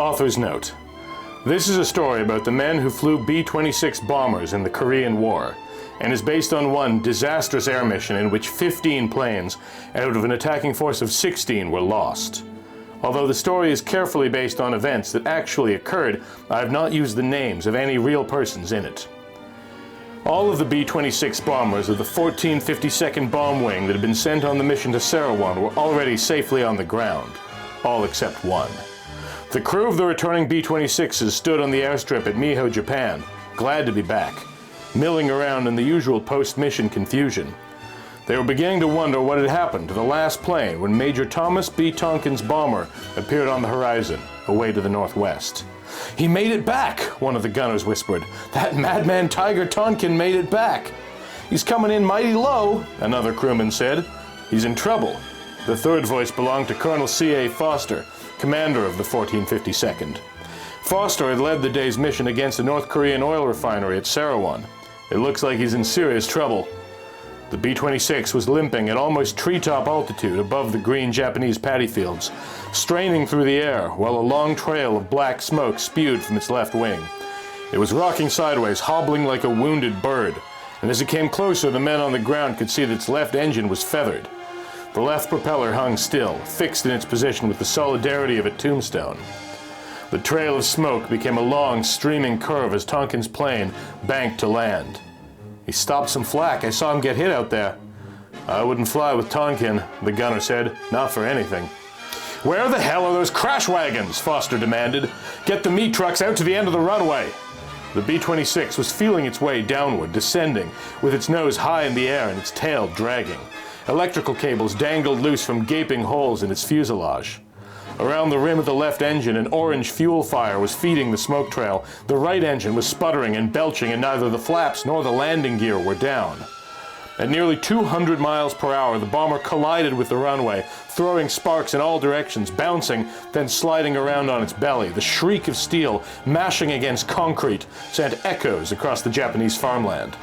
Author's note. This is a story about the men who flew B-26 bombers in the Korean War, and is based on one disastrous air mission in which 15 planes, out of an attacking force of 16, were lost. Although the story is carefully based on events that actually occurred, I have not used the names of any real persons in it. All of the B-26 bombers of the 1452nd Bomb Wing that had been sent on the mission to Sarawon were already safely on the ground, all except one. The crew of the returning B-26s stood on the airstrip at Myhill, Japan, glad to be back, milling around in the usual post-mission confusion. They were beginning to wonder what had happened to the last plane when Major Thomas B. Tonkin's bomber appeared on the horizon, away to the northwest. "He made it back," one of the gunners whispered. "That madman Tiger Tonkin made it back." "He's coming in mighty low," another crewman said. "He's in trouble." The third voice belonged to Colonel C.A. Foster, commander of the 1452nd. Foster had led the day's mission against a North Korean oil refinery at Sarawon. "It looks like he's in serious trouble." The B-26 was limping at almost treetop altitude above the green Japanese paddy fields, straining through the air while a long trail of black smoke spewed from its left wing. It was rocking sideways, hobbling like a wounded bird, and as it came closer, the men on the ground could see that its left engine was feathered. The left propeller hung still, fixed in its position with the solidity of a tombstone. The trail of smoke became a long, streaming curve as Tonkin's plane banked to land. "He stopped some flak. I saw him get hit out there." "I wouldn't fly with Tonkin," the gunner said. "Not for anything." "Where the hell are those crash wagons?" Foster demanded. "Get the meat trucks out to the end of the runway." The B-26 was feeling its way downward, descending, with its nose high in the air and its tail dragging. Electrical cables dangled loose from gaping holes in its fuselage. Around the rim of the left engine, an orange fuel fire was feeding the smoke trail. The right engine was sputtering and belching, and neither the flaps nor the landing gear were down. At nearly 200 miles per hour, the bomber collided with the runway, throwing sparks in all directions, bouncing, then sliding around on its belly. The shriek of steel mashing against concrete sent echoes across the Japanese farmland.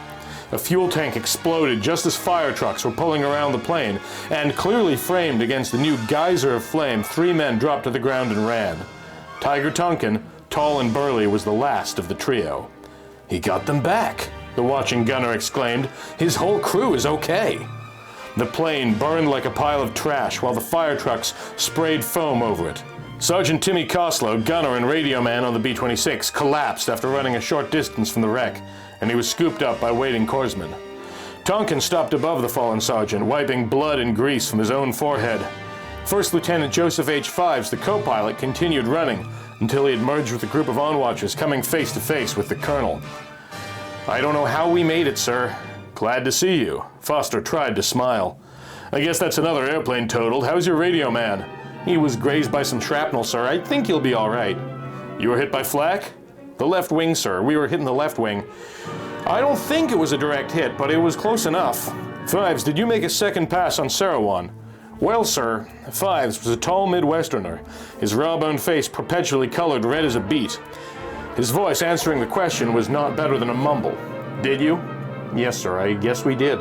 A fuel tank exploded just as fire trucks were pulling around the plane, and clearly framed against the new geyser of flame, 3 men dropped to the ground and ran. Tiger Tonkin, tall and burly, was the last of the trio. "He got them back," the watching gunner exclaimed. "His whole crew is okay." The plane burned like a pile of trash while the fire trucks sprayed foam over it. Sergeant Timmy Coslow, gunner and radio man on the B-26, collapsed after running a short distance from the wreck, and he was scooped up by waiting corpsmen. Tonkin stopped above the fallen sergeant, wiping blood and grease from his own forehead. First Lieutenant Joseph H. Fives, the co-pilot, continued running until he had merged with a group of onwatchers coming face to face with the colonel. "I don't know how we made it, sir." "Glad to see you." Foster tried to smile. "I guess that's another airplane totaled. How's your radio man?" "He was grazed by some shrapnel, sir. I think he'll be all right." "You were hit by flak?" "The left wing, sir. We were hitting the left wing." "I don't think it was a direct hit, but it was close enough." "Fives, did you make a second pass on Sarawon?" "Well, sir." Fives was a tall Midwesterner, his raw-boned face perpetually colored red as a beet. His voice answering the question was not better than a mumble. "Did you?" "Yes, sir. I guess we did."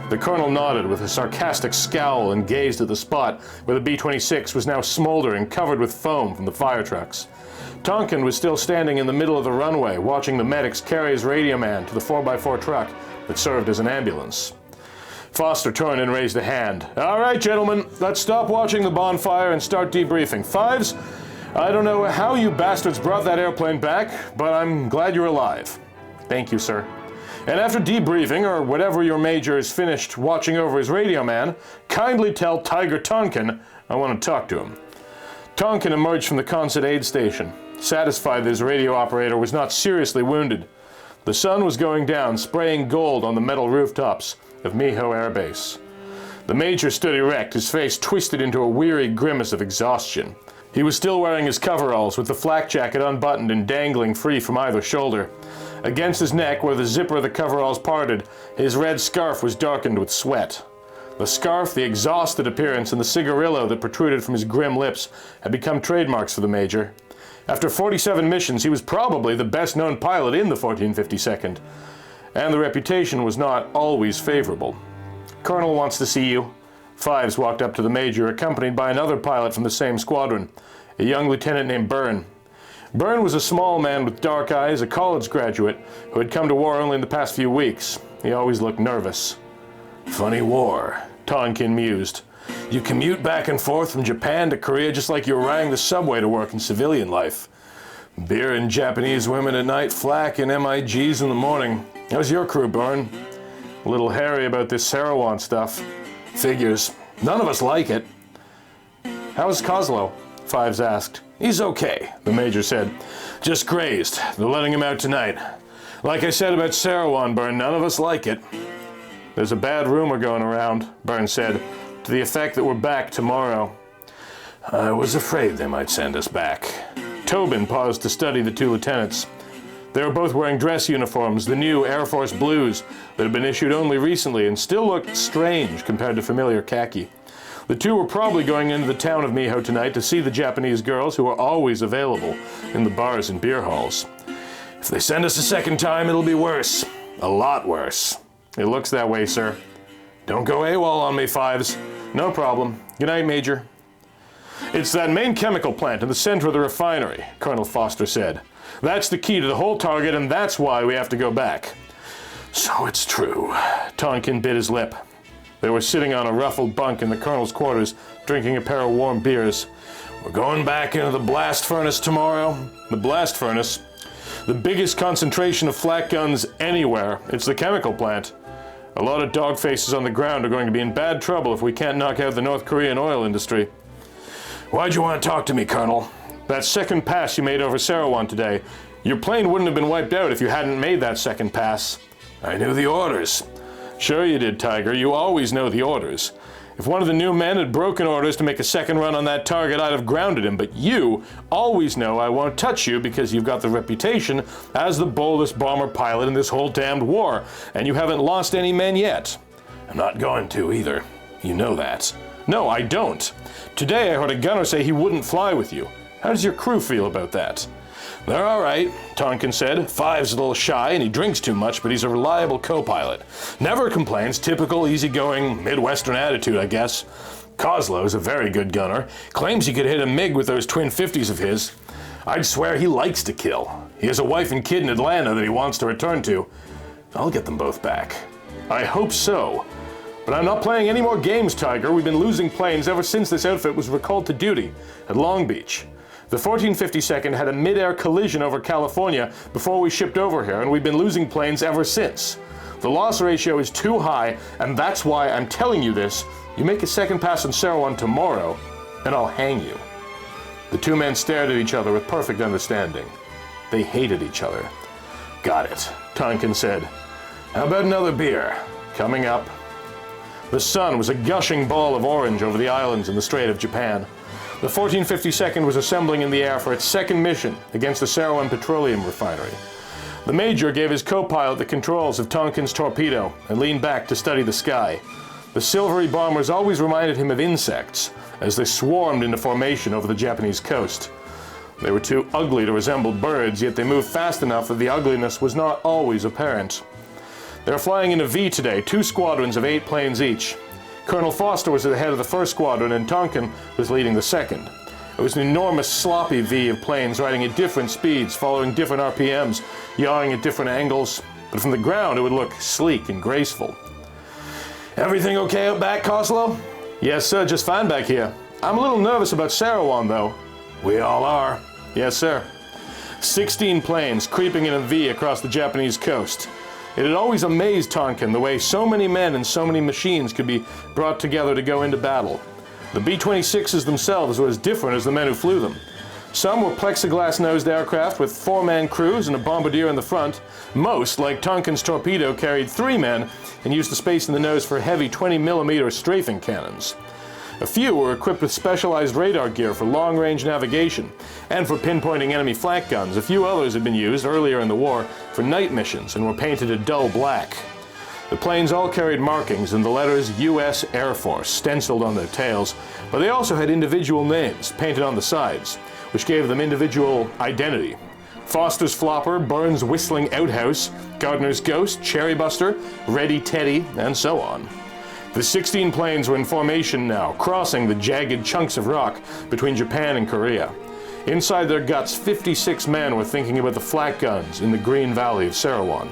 The colonel nodded with a sarcastic scowl and gazed at the spot where the B-26 was now smoldering, covered with foam from the fire trucks. Tonkin was still standing in the middle of the runway, watching the medics carry his radio man to the 4x4 truck that served as an ambulance. Foster turned and raised a hand. "All right, gentlemen, let's stop watching the bonfire and start debriefing. Fives, I don't know how you bastards brought that airplane back, but I'm glad you're alive." "Thank you, sir." "And after debriefing, or whatever your major is finished watching over his radio man, kindly tell Tiger Tonkin I want to talk to him." Tonkin emerged from the Consett aid station, satisfied that his radio operator was not seriously wounded. The sun was going down, spraying gold on the metal rooftops of Myhill Air Base. The major stood erect, his face twisted into a weary grimace of exhaustion. He was still wearing his coveralls, with the flak jacket unbuttoned and dangling free from either shoulder. Against his neck, where the zipper of the coveralls parted, his red scarf was darkened with sweat. The scarf, the exhausted appearance, and the cigarillo that protruded from his grim lips had become trademarks for the major. After 47 missions, he was probably the best-known pilot in the 1452nd, and the reputation was not always favorable. "Colonel wants to see you." Fives walked up to the major, accompanied by another pilot from the same squadron, a young lieutenant named Byrne. Byrne was a small man with dark eyes, a college graduate who had come to war only in the past few weeks. He always looked nervous. Funny war, Tonkin mused. You commute back and forth from Japan to Korea just like you were riding the subway to work in civilian life. Beer and Japanese women at night, flak and MIGs in the morning. How's your crew, Byrne? A little hairy about this Sarawon stuff. Figures. None of us like it. How's Kozlo? Fives asked. He's okay, the major said. Just grazed. They're letting him out tonight. Like I said about Sarawon, Byrne, none of us like it. There's a bad rumor going around, Byrne said, to the effect that we're back tomorrow. I was afraid they might send us back. Tobin paused to study the two lieutenants. They were both wearing dress uniforms, the new Air Force blues that had been issued only recently and still looked strange compared to familiar khaki. The two were probably going into the town of Myhill tonight to see the Japanese girls who are always available in the bars and beer halls. If they send us a second time, it'll be worse. A lot worse. It looks that way, sir. Don't go AWOL on me, Fives. No problem. Good night, Major. It's that main chemical plant in the center of the refinery, Colonel Foster said. That's the key to the whole target, and that's why we have to go back. So it's true. Tonkin bit his lip. They were sitting on a ruffled bunk in the colonel's quarters, drinking a pair of warm beers. We're going back into the blast furnace tomorrow. The blast furnace? The biggest concentration of flak guns anywhere. It's the chemical plant. A lot of dog faces on the ground are going to be in bad trouble if we can't knock out the North Korean oil industry. Why'd you want to talk to me, Colonel? That second pass you made over Sarawon today. Your plane wouldn't have been wiped out if you hadn't made that second pass. I knew the orders. Sure you did, Tiger. You always know the orders. If one of the new men had broken orders to make a second run on that target, I'd have grounded him. But you always know I won't touch you because you've got the reputation as the boldest bomber pilot in this whole damned war, and you haven't lost any men yet. I'm not going to either. You know that. No, I don't. Today I heard a gunner say he wouldn't fly with you. How does your crew feel about that? They're all right, Tonkin said. Five's a little shy and he drinks too much, but he's a reliable co-pilot. Never complains, typical easygoing Midwestern attitude, I guess. Kozlo's a very good gunner. Claims he could hit a MiG with those twin 50s of his. I'd swear he likes to kill. He has a wife and kid in Atlanta that he wants to return to. I'll get them both back. I hope so. But I'm not playing any more games, Tiger. We've been losing planes ever since this outfit was recalled to duty at Long Beach. The 1452nd had a mid-air collision over California before we shipped over here, and we've been losing planes ever since. The loss ratio is too high, and that's why I'm telling you this. You make a second pass on Sarawon tomorrow, and I'll hang you. The two men stared at each other with perfect understanding. They hated each other. Got it, Tonkin said. How about another beer? Coming up. The sun was a gushing ball of orange over the islands in the Strait of Japan. The 1452nd was assembling in the air for its second mission against the Sarawon petroleum refinery. The major gave his co-pilot the controls of Tonkin's torpedo and leaned back to study the sky. The silvery bombers always reminded him of insects as they swarmed into formation over the Japanese coast. They were too ugly to resemble birds, yet they moved fast enough that the ugliness was not always apparent. They were flying in a V today, 2 squadrons of 8 planes each. Colonel Foster was at the head of the first squadron and Tonkin was leading the second. It was an enormous sloppy V of planes riding at different speeds, following different RPMs, yawing at different angles, but from the ground it would look sleek and graceful. Everything okay out back, Colossal? Yes, sir, just fine back here. I'm a little nervous about Sarawon, though. We all are. Yes, sir. 16 planes creeping in a V across the Japanese coast. It had always amazed Tonkin the way so many men and so many machines could be brought together to go into battle. The B-26s themselves were as different as the men who flew them. Some were plexiglass-nosed aircraft with 4-man crews and a bombardier in the front. Most, like Tonkin's torpedo, carried 3 men and used the space in the nose for heavy 20mm strafing cannons. A few were equipped with specialized radar gear for long-range navigation and for pinpointing enemy flak guns. A few others had been used earlier in the war for night missions and were painted a dull black. The planes all carried markings and the letters U.S. Air Force stenciled on their tails, but they also had individual names painted on the sides, which gave them individual identity. Foster's Flopper, Burns' Whistling Outhouse, Gardner's Ghost, Cherry Buster, Ready Teddy, and so on. The 16 planes were in formation now, crossing the jagged chunks of rock between Japan and Korea. Inside their guts, 56 men were thinking about the flak guns in the Green Valley of Sarawan.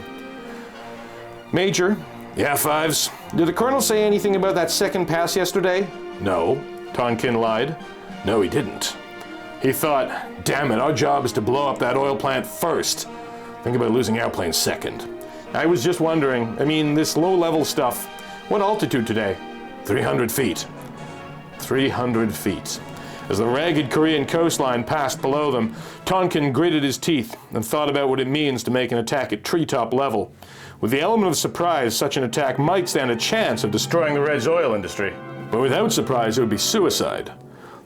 Major? Yeah, Fives? Did the Colonel say anything about that second pass yesterday? No, Tonkin lied. No, he didn't. He thought, damn it, our job is to blow up that oil plant first. Think about losing airplanes second. I was just wondering, this low-level stuff, what altitude today? 300 feet. 300 feet. As the ragged Korean coastline passed below them, Tonkin gritted his teeth and thought about what it means to make an attack at treetop level. With the element of surprise, such an attack might stand a chance of destroying the Red's oil industry. But without surprise, it would be suicide.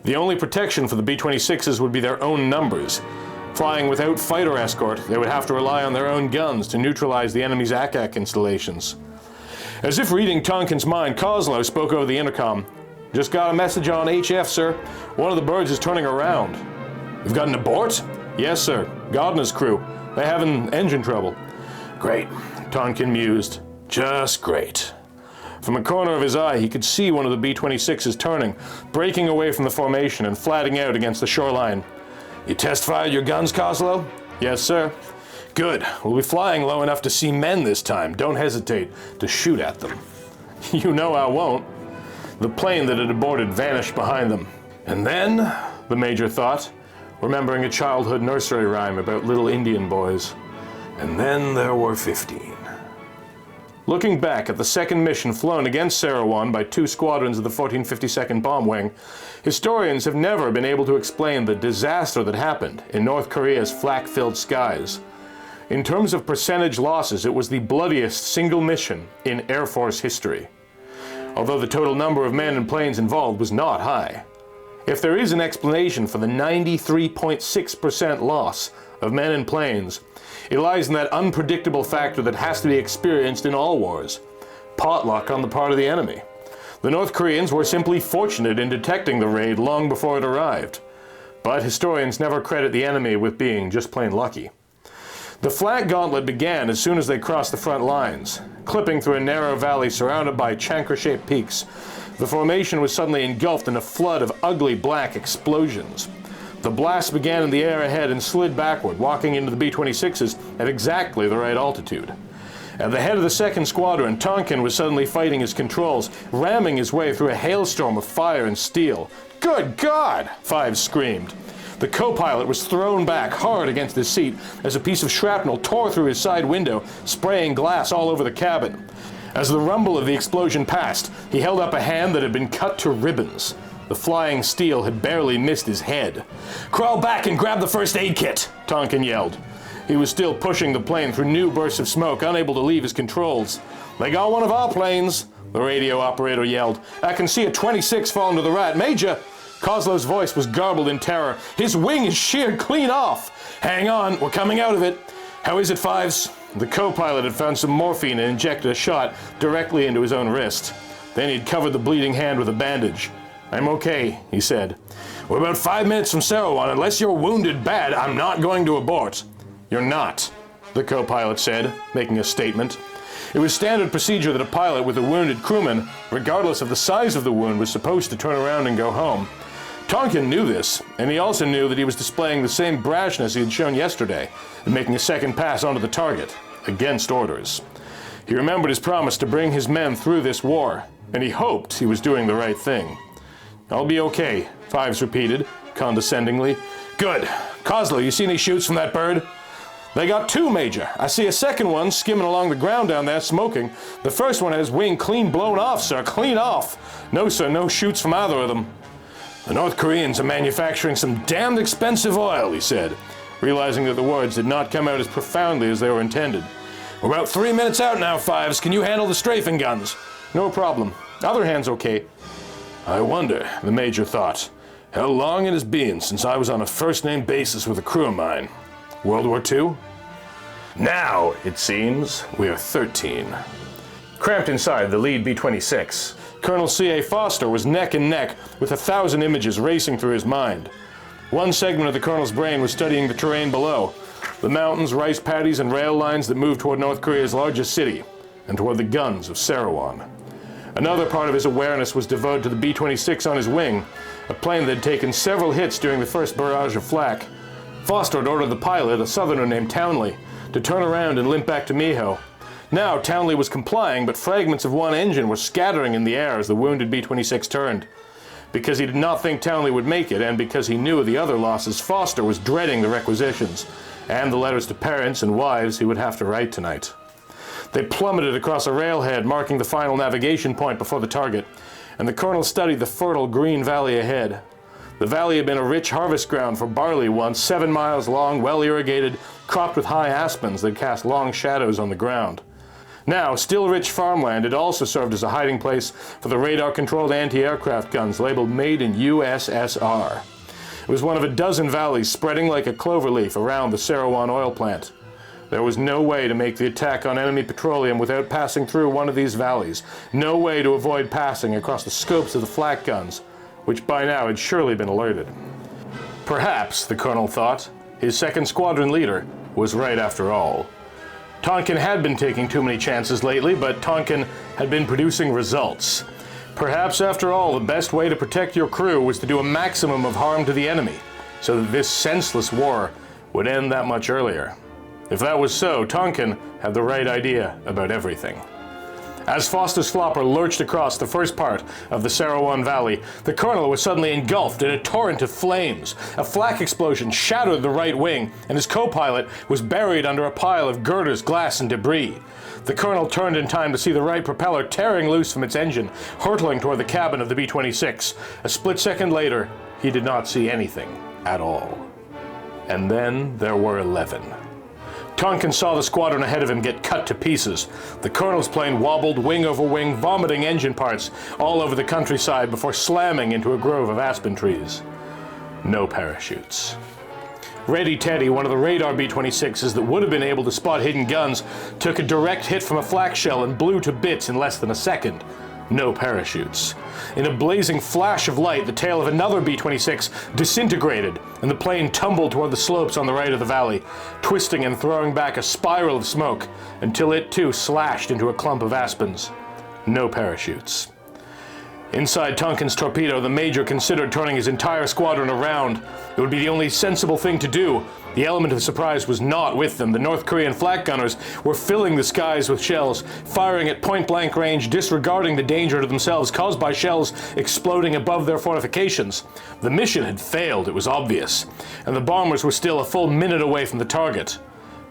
The only protection for the B-26s would be their own numbers. Flying without fighter escort, they would have to rely on their own guns to neutralize the enemy's ACAC installations. As if reading Tonkin's mind, Coslow spoke over the intercom. Just got a message on HF, sir. One of the birds is turning around. You've got an abort? Yes, sir. Gardner's crew. They're having engine trouble. Great, Tonkin mused. Just great. From a corner of his eye, he could see one of the B-26s turning, breaking away from the formation and flatting out against the shoreline. You test-fired your guns, Coslow? Yes, sir. Good. We'll be flying low enough to see men this time. Don't hesitate to shoot at them. You know I won't. The plane that had aborted vanished behind them. And then, the Major thought, remembering a childhood nursery rhyme about little Indian boys. And then there were 15. Looking back at the second mission flown against Sarawan by 2 squadrons of the 1452nd Bomb Wing, historians have never been able to explain the disaster that happened in North Korea's flak-filled skies. In terms of percentage losses, it was the bloodiest single mission in Air Force history. Although the total number of men and planes involved was not high. If there is an explanation for the 93.6% loss of men and planes, it lies in that unpredictable factor that has to be experienced in all wars: potluck on the part of the enemy. The North Koreans were simply fortunate in detecting the raid long before it arrived. But historians never credit the enemy with being just plain lucky. The flat gauntlet began as soon as they crossed the front lines. Clipping through a narrow valley surrounded by chancre-shaped peaks, the formation was suddenly engulfed in a flood of ugly black explosions. The blast began in the air ahead and slid backward, walking into the B-26s at exactly the right altitude. At the head of the 2nd Squadron, Tonkin was suddenly fighting his controls, ramming his way through a hailstorm of fire and steel. Good God! Fives screamed. The co-pilot was thrown back hard against his seat as a piece of shrapnel tore through his side window, spraying glass all over the cabin. As the rumble of the explosion passed, he held up a hand that had been cut to ribbons. The flying steel had barely missed his head. "Crawl back and grab the first aid kit," Tonkin yelled. He was still pushing the plane through new bursts of smoke, unable to leave his controls. "They got one of our planes," the radio operator yelled. "I can see a 26 falling to the right. Major!" Coslow's voice was garbled in terror. "His wing is sheared clean off. Hang on, we're coming out of it. How is it, Fives?" The co-pilot had found some morphine and injected a shot directly into his own wrist. Then he'd covered the bleeding hand with a bandage. "I'm okay," he said. "We're about 5 minutes from Sarawan. Unless you're wounded bad, I'm not going to abort." "You're not," the co-pilot said, making a statement. It was standard procedure that a pilot with a wounded crewman, regardless of the size of the wound, was supposed to turn around and go home. Tonkin knew this, and he also knew that he was displaying the same brashness he had shown yesterday in making a second pass onto the target, against orders. He remembered his promise to bring his men through this war, and he hoped he was doing the right thing. "I'll be okay," Fives repeated, condescendingly. "Good. Coslow, you see any shoots from that bird?" "They got 2, Major. I see a second one skimming along the ground down there, smoking. The first one had his wing clean blown off, sir, clean off. No, sir, no shoots from either of them." "The North Koreans are manufacturing some damned expensive oil," he said, realizing that the words did not come out as profoundly as they were intended. "We're about 3 minutes out now, Fives. Can you handle the strafing guns?" "No problem. Other hand's okay." "I wonder," the Major thought, "how long it has been since I was on a first-name basis with a crew of mine. World War II? Now, it seems, we are 13. Cramped inside the lead B-26, Colonel C.A. Foster was neck and neck with 1,000 images racing through his mind. One segment of the colonel's brain was studying the terrain below, the mountains, rice paddies, and rail lines that moved toward North Korea's largest city, and toward the guns of Sarawan. Another part of his awareness was devoted to the B-26 on his wing, a plane that had taken several hits during the first barrage of flak. Foster had ordered the pilot, a southerner named Townley, to turn around and limp back to Myhill. Now Townley was complying, but fragments of one engine were scattering in the air as the wounded B-26 turned. Because he did not think Townley would make it, and because he knew of the other losses, Foster was dreading the requisitions, and the letters to parents and wives he would have to write tonight. They plummeted across a railhead, marking the final navigation point before the target, and the colonel studied the fertile green valley ahead. The valley had been a rich harvest ground for barley once, 7 miles long, well irrigated, cropped with high aspens that cast long shadows on the ground. Now, still rich farmland had also served as a hiding place for the radar-controlled anti-aircraft guns labeled Made in USSR. It was one of a dozen valleys spreading like a cloverleaf around the Squadron oil plant. There was no way to make the attack on enemy petroleum without passing through one of these valleys. No way to avoid passing across the scopes of the flak guns, which by now had surely been alerted. Perhaps, the colonel thought, his second squadron leader was right after all. Tonkin had been taking too many chances lately, but Tonkin had been producing results. Perhaps, after all, the best way to protect your crew was to do a maximum of harm to the enemy, so that this senseless war would end that much earlier. If that was so, Tonkin had the right idea about everything. As Foster's flopper lurched across the first part of the Squadron Valley, the colonel was suddenly engulfed in a torrent of flames. A flak explosion shattered the right wing, and his co-pilot was buried under a pile of girders, glass, and debris. The colonel turned in time to see the right propeller tearing loose from its engine, hurtling toward the cabin of the B-26. A split second later, he did not see anything at all. And then there were 11. Tonkin saw the squadron ahead of him get cut to pieces. The colonel's plane wobbled wing over wing, vomiting engine parts all over the countryside before slamming into a grove of aspen trees. No parachutes. Ready Teddy, one of the radar B-26s that would have been able to spot hidden guns, took a direct hit from a flak shell and blew to bits in less than a second. No parachutes. In a blazing flash of light, the tail of another B-26 disintegrated, and the plane tumbled toward the slopes on the right of the valley, twisting and throwing back a spiral of smoke, until it too slashed into a clump of aspens. No parachutes. Inside Tonkin's torpedo, the major considered turning his entire squadron around. It would be the only sensible thing to do. The element of surprise was not with them. The North Korean flak gunners were filling the skies with shells, firing at point-blank range, disregarding the danger to themselves caused by shells exploding above their fortifications. The mission had failed, it was obvious, and the bombers were still a full minute away from the target.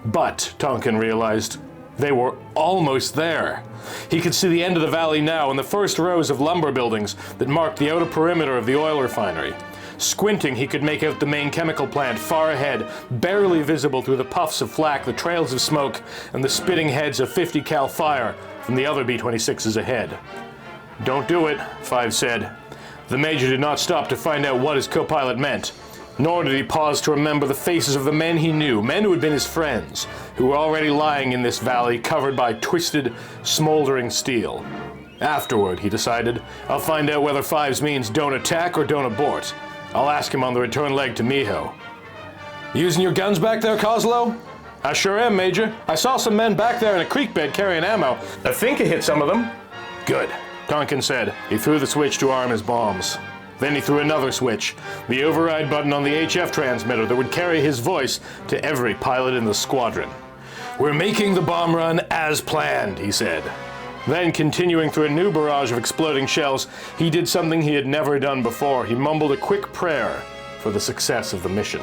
But, Tonkin realized, they were almost there. He could see the end of the valley now and the first rows of lumber buildings that marked the outer perimeter of the oil refinery. Squinting, he could make out the main chemical plant far ahead, barely visible through the puffs of flak, the trails of smoke, and the spitting heads of 50 cal fire from the other B-26s ahead. "Don't do it," Five said. The major did not stop to find out what his co-pilot meant. Nor did he pause to remember the faces of the men he knew, men who had been his friends, who were already lying in this valley covered by twisted, smoldering steel. Afterward, he decided, I'll find out whether Fives means don't attack or don't abort. I'll ask him on the return leg to Myhill. "Using your guns back there, Coslow?" "I sure am, Major. I saw some men back there in a creek bed carrying ammo. I think I hit some of them." "Good," Tonkin said. He threw the switch to arm his bombs. Then he threw another switch, the override button on the HF transmitter that would carry his voice to every pilot in the squadron. "We're making the bomb run as planned," he said. Then, continuing through a new barrage of exploding shells, he did something he had never done before. He mumbled a quick prayer for the success of the mission.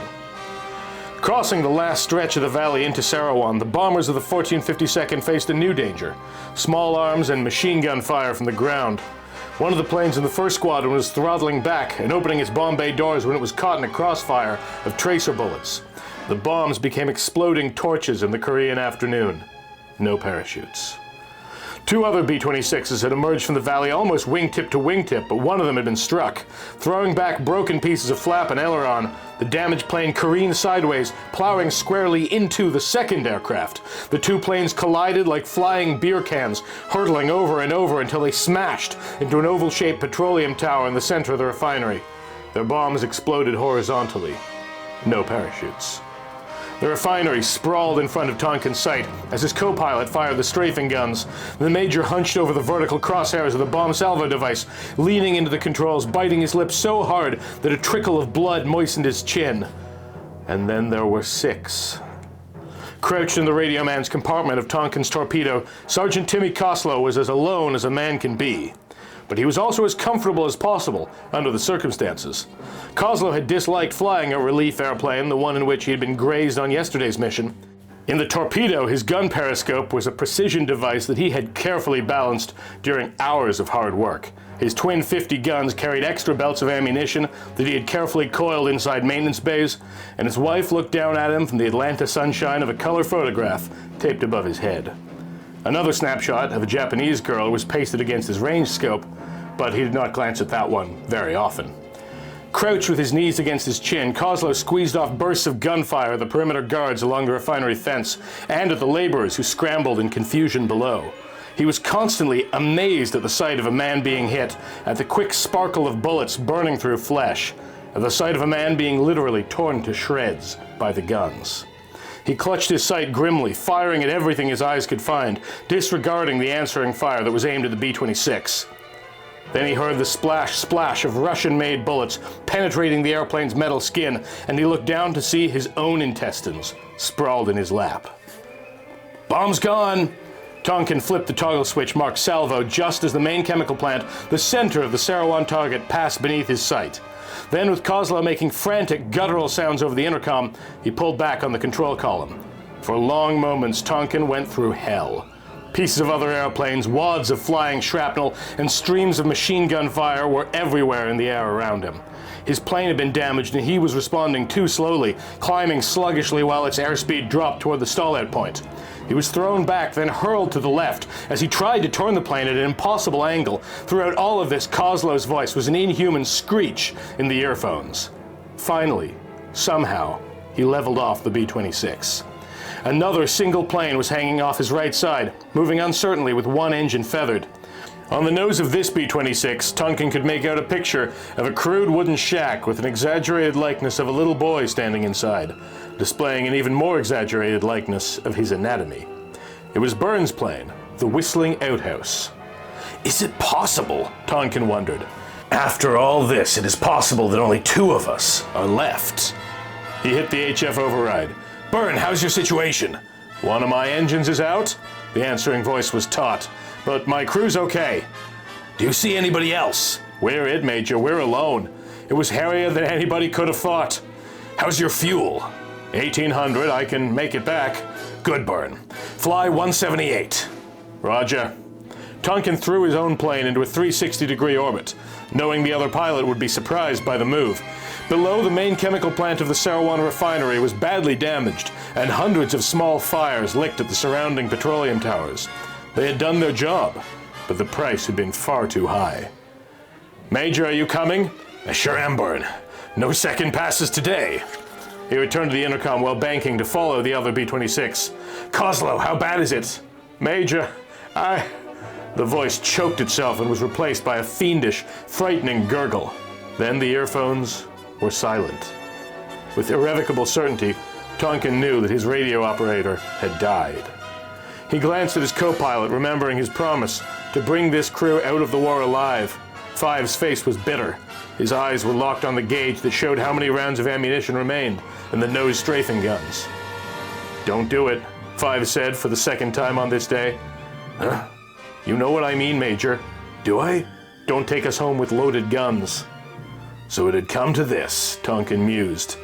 Crossing the last stretch of the valley into Squadron, the bombers of the 1452nd faced a new danger: small arms and machine gun fire from the ground. One of the planes in the first squadron was throttling back and opening its bomb bay doors when it was caught in a crossfire of tracer bullets. The bombs became exploding torches in the Korean afternoon. No parachutes. Two other B-26s had emerged from the valley almost wingtip to wingtip, but one of them had been struck. Throwing back broken pieces of flap and aileron, the damaged plane careened sideways, plowing squarely into the second aircraft. The two planes collided like flying beer cans, hurtling over and over until they smashed into an oval-shaped petroleum tower in the center of the refinery. Their bombs exploded horizontally. No parachutes. The refinery sprawled in front of Tonkin's sight as his co-pilot fired the strafing guns. The Major hunched over the vertical crosshairs of the bomb salvo device, leaning into the controls, biting his lips so hard that a trickle of blood moistened his chin. And then there were 6. Crouched in the radio man's compartment of Tonkin's torpedo, Sergeant Timmy Koslow was as alone as a man can be. But he was also as comfortable as possible under the circumstances. Koslow had disliked flying a relief airplane, the one in which he had been grazed on yesterday's mission. In the torpedo, his gun periscope was a precision device that he had carefully balanced during hours of hard work. His twin 50 guns carried extra belts of ammunition that he had carefully coiled inside maintenance bays, and his wife looked down at him from the Atlanta sunshine of a color photograph taped above his head. Another snapshot of a Japanese girl was pasted against his range scope, but he did not glance at that one very often. Crouched with his knees against his chin, Koslow squeezed off bursts of gunfire at the perimeter guards along the refinery fence and at the laborers who scrambled in confusion below. He was constantly amazed at the sight of a man being hit, at the quick sparkle of bullets burning through flesh, at the sight of a man being literally torn to shreds by the guns. He clutched his sight grimly, firing at everything his eyes could find, disregarding the answering fire that was aimed at the B-26. Then he heard the splash of Russian-made bullets penetrating the airplane's metal skin, and he looked down to see his own intestines sprawled in his lap. "Bomb's gone!" Tonkin flipped the toggle switch marked salvo just as the main chemical plant, the center of the Sarawan target, passed beneath his sight. Then, with Koslow making frantic, guttural sounds over the intercom, he pulled back on the control column. For long moments, Tonkin went through hell. Pieces of other airplanes, wads of flying shrapnel, and streams of machine gun fire were everywhere in the air around him. His plane had been damaged and he was responding too slowly, climbing sluggishly while its airspeed dropped toward the stall-out point. He was thrown back, then hurled to the left as he tried to turn the plane at an impossible angle. Throughout all of this, Koslow's voice was an inhuman screech in the earphones. Finally, somehow, he leveled off the B-26. Another single plane was hanging off his right side, moving uncertainly with one engine feathered. On the nose of this B-26, Tonkin could make out a picture of a crude wooden shack with an exaggerated likeness of a little boy standing inside, displaying an even more exaggerated likeness of his anatomy. It was Burns' plane, the Whistling Outhouse. Is it possible? Tonkin wondered. After all this, it is possible that only 2 of us are left. He hit the HF override. Byrne, how's your situation? One of my engines is out? The answering voice was taut. But my crew's okay. Do you see anybody else? We're it, Major. We're alone. It was hairier than anybody could have thought. How's your fuel? 1800. I can make it back. Good, Byrne. Fly 178. Roger. Tonkin threw his own plane into a 360-degree orbit, knowing the other pilot would be surprised by the move. Below, the main chemical plant of the Sarawan refinery was badly damaged, and hundreds of small fires licked at the surrounding petroleum towers. They had done their job, but the price had been far too high. Major, are you coming? I sure am, Byrne. No second passes today. He returned to the intercom while banking to follow the other B-26. Koslow, how bad is it? Major, The voice choked itself and was replaced by a fiendish, frightening gurgle. Then the earphones were silent. With irrevocable certainty, Tonkin knew that his radio operator had died. He glanced at his co-pilot, remembering his promise to bring this crew out of the war alive. Five's face was bitter. His eyes were locked on the gauge that showed how many rounds of ammunition remained and the nose strafing guns. Don't do it, Five said for the second time on this day. Huh? You know what I mean, Major. Do I? Don't take us home with loaded guns. So it had come to this, Tonkin mused.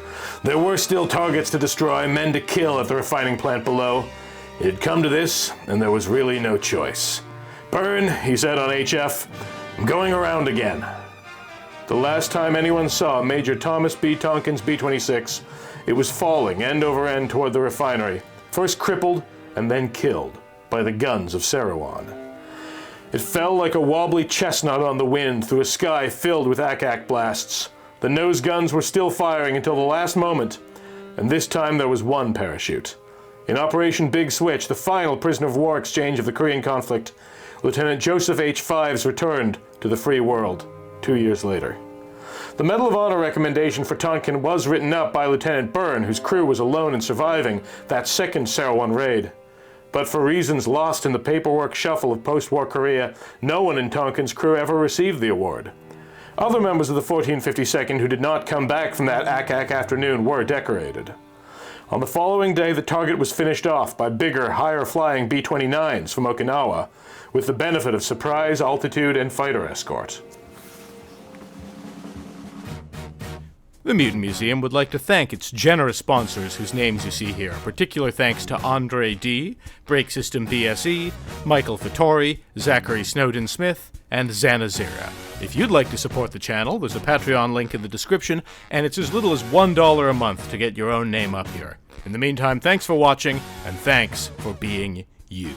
There were still targets to destroy, men to kill at the refining plant below. It had come to this, and there was really no choice. Byrne, he said on HF, I'm going around again. The last time anyone saw Major Thomas B. Tonkin's B-26, it was falling end over end toward the refinery, first crippled and then killed by the guns of Sarawan. It fell like a wobbly chestnut on the wind through a sky filled with ack-ack blasts. The nose guns were still firing until the last moment, and this time there was one parachute. In Operation Big Switch, the final prisoner of war exchange of the Korean conflict, Lieutenant Joseph H. Fives returned to the free world 2 years later. The Medal of Honor recommendation for Tonkin was written up by Lieutenant Byrne, whose crew was alone in surviving that second Sarwan raid. But for reasons lost in the paperwork shuffle of post-war Korea, no one in Tonkin's crew ever received the award. Other members of the 1452nd who did not come back from that Ak-Ak afternoon were decorated. On the following day, the target was finished off by bigger, higher-flying B-29s from Okinawa, with the benefit of surprise, altitude, and fighter escort. The Mutant Museum would like to thank its generous sponsors whose names you see here. Particular thanks to Andre D., Brake System BSE, Michael Fattori, Zachary Snowden-Smith, and Zanazira. If you'd like to support the channel, there's a Patreon link in the description, and it's as little as $1 a month to get your own name up here. In the meantime, thanks for watching, and thanks for being you.